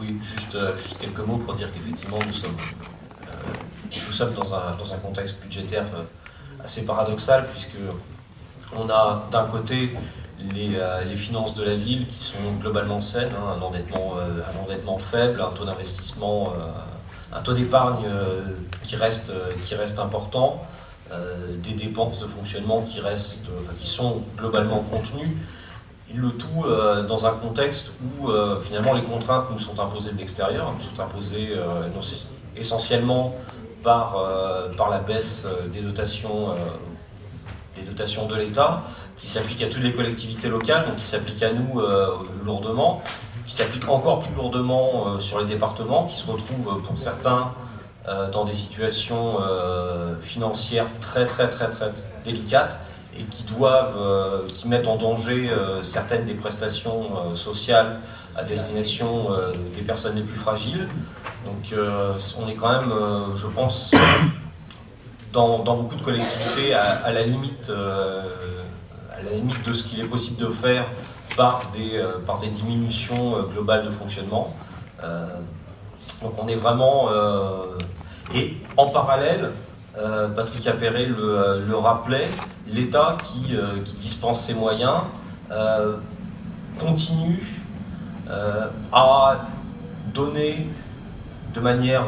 Oui, juste quelques mots pour dire qu'effectivement nous sommes dans un contexte budgétaire assez paradoxal, puisque on a d'un côté les finances de la ville qui sont globalement saines, un endettement faible, un taux d'investissement, un taux d'épargne qui reste important, des dépenses de fonctionnement qui sont globalement contenues. Et le tout dans un contexte où finalement les contraintes nous sont imposées de l'extérieur, nous sont imposées essentiellement par la baisse des dotations de l'État, qui s'applique à toutes les collectivités locales, donc qui s'applique à nous lourdement, qui s'applique encore plus lourdement sur les départements, qui se retrouvent pour certains dans des situations financières très délicates, et qui mettent en danger certaines des prestations sociales à destination des personnes les plus fragiles. Donc on est quand même, je pense, dans beaucoup de collectivités à la limite de ce qu'il est possible de faire par des diminutions globales de fonctionnement. Donc on est vraiment... et en parallèle, Patrick Appéré le rappelait, l'État qui dispense ses moyens continue à donner de manière,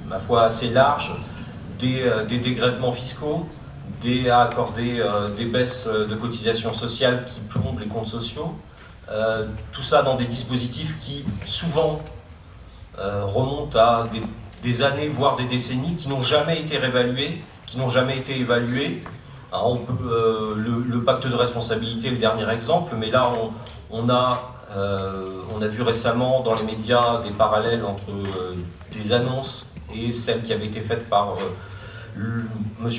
ma foi, assez large des dégrèvements fiscaux, à accorder des baisses de cotisations sociales qui plombent les comptes sociaux. Tout ça dans des dispositifs qui souvent remontent à des années, voire des décennies, qui n'ont jamais été réévalués, qui n'ont jamais été évalués. Alors le pacte de responsabilité est le dernier exemple, mais là on a vu récemment dans les médias des parallèles entre des annonces et celles qui avaient été faites par M.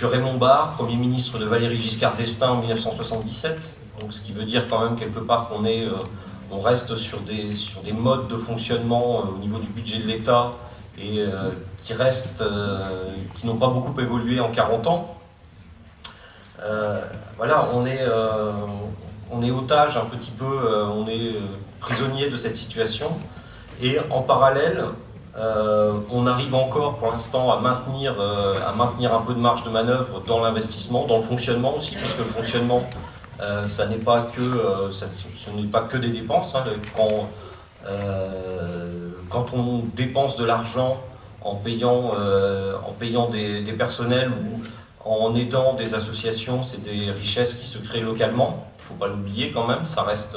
Raymond Barre, Premier ministre de Valéry Giscard d'Estaing en 1977. Donc, ce qui veut dire quand même quelque part on reste sur des modes de fonctionnement au niveau du budget de l'État et qui n'ont pas beaucoup évolué en 40 ans. Voilà, on est otage un petit peu, on est prisonnier de cette situation. Et en parallèle, on arrive encore pour l'instant à maintenir un peu de marge de manœuvre dans l'investissement, dans le fonctionnement aussi, parce que le fonctionnement, ce n'est pas que des dépenses. Quand on dépense de l'argent en payant des personnels ou en aidant des associations, c'est des richesses qui se créent localement. Il ne faut pas l'oublier quand même, ça reste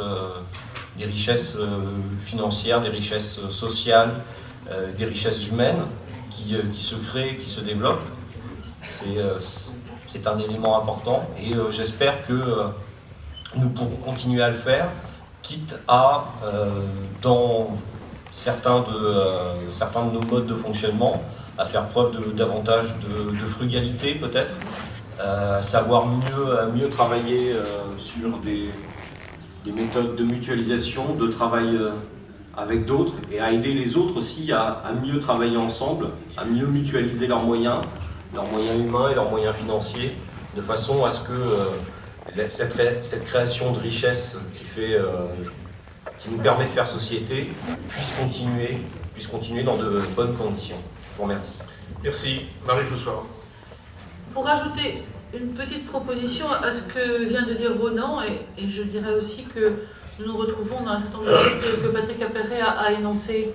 des richesses financières, des richesses sociales, des richesses humaines qui se créent, qui se développent. C'est un élément important et j'espère que nous pourrons continuer à le faire, quitte à, dans certains de nos modes de fonctionnement, à faire preuve davantage de frugalité peut-être, à savoir mieux travailler sur des méthodes de mutualisation, de travail avec d'autres, et à aider les autres aussi à mieux travailler ensemble, à mieux mutualiser leurs moyens humains et leurs moyens financiers, de façon à ce que cette création de richesse qui nous permet de faire société puisse continuer dans de bonnes conditions. Je vous remercie. Merci. Marie-Claude Soir. Pour ajouter une petite proposition à ce que vient de dire Ronan, et je dirais aussi que nous nous retrouvons dans un certain nombre de choses que Patrick Appéré a énoncées.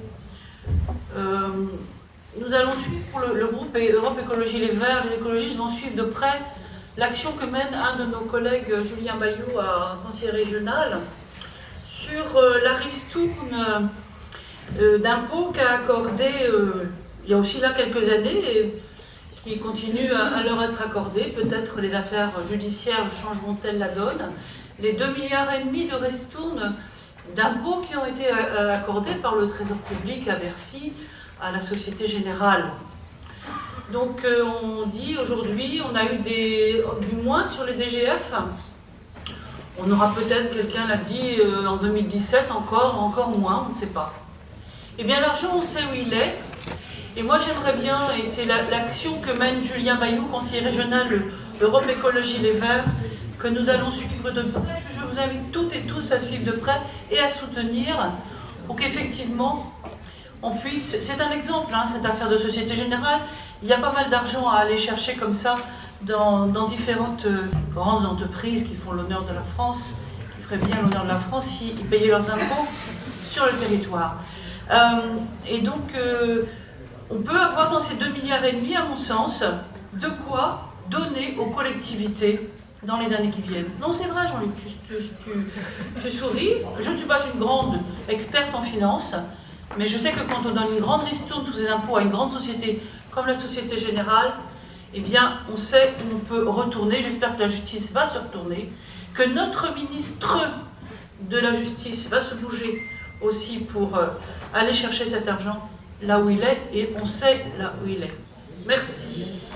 Nous allons suivre pour le groupe Europe Écologie Les Verts, les écologistes vont suivre de près l'action que mène un de nos collègues, Julien Bayou, un conseiller régional, sur la ristourne d'impôts qu'a accordé il y a aussi là quelques années et qui continue à leur être accordée. Peut-être les affaires judiciaires changeront-elles la donne. Les 2,5 milliards de ristournes d'impôts qui ont été accordés par le Trésor public à Bercy à la Société Générale. Donc on dit aujourd'hui, on a eu du moins sur les DGF, on aura peut-être, quelqu'un l'a dit, en 2017 encore moins, on ne sait pas. Eh bien l'argent, on sait où il est. Et moi j'aimerais bien, et c'est l'action que mène Julien Bayou, conseiller régional de Europe Écologie Les Verts, que nous allons suivre de près. Je vous invite toutes et tous à suivre de près et à soutenir. pour qu'effectivement, on puisse... C'est un exemple, hein, cette affaire de Société Générale. Il y a pas mal d'argent à aller chercher comme ça dans différentes grandes entreprises qui font l'honneur de la France, qui feraient bien l'honneur de la France s'ils payaient leurs impôts sur le territoire. Et donc, on peut avoir dans ces 2,5 milliards, à mon sens, de quoi donner aux collectivités dans les années qui viennent. Non, c'est vrai, Jean-Luc, tu souris. Je ne suis pas une grande experte en finance, mais je sais que quand on donne une grande ristourne sous ses impôts à une grande société comme la Société Générale, eh bien, on sait où on peut retourner. J'espère que la justice va se retourner, que notre ministre de la Justice va se bouger aussi pour aller chercher cet argent là où il est, et on sait là où il est. Merci.